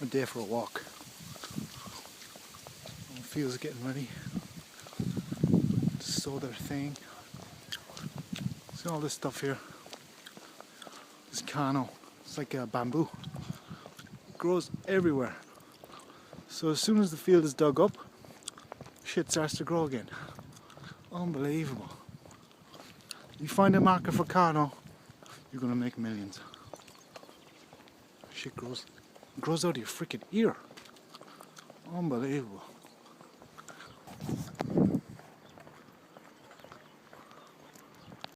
a day for a walk. The fields are getting ready to sow their thing. See all this stuff here. This cano, it's like a bamboo. It grows everywhere. So as soon as the field is dug up, shit starts to grow again. Unbelievable. You find a market for cano, you're gonna make millions. Shit grows out of your freaking ear. Unbelievable.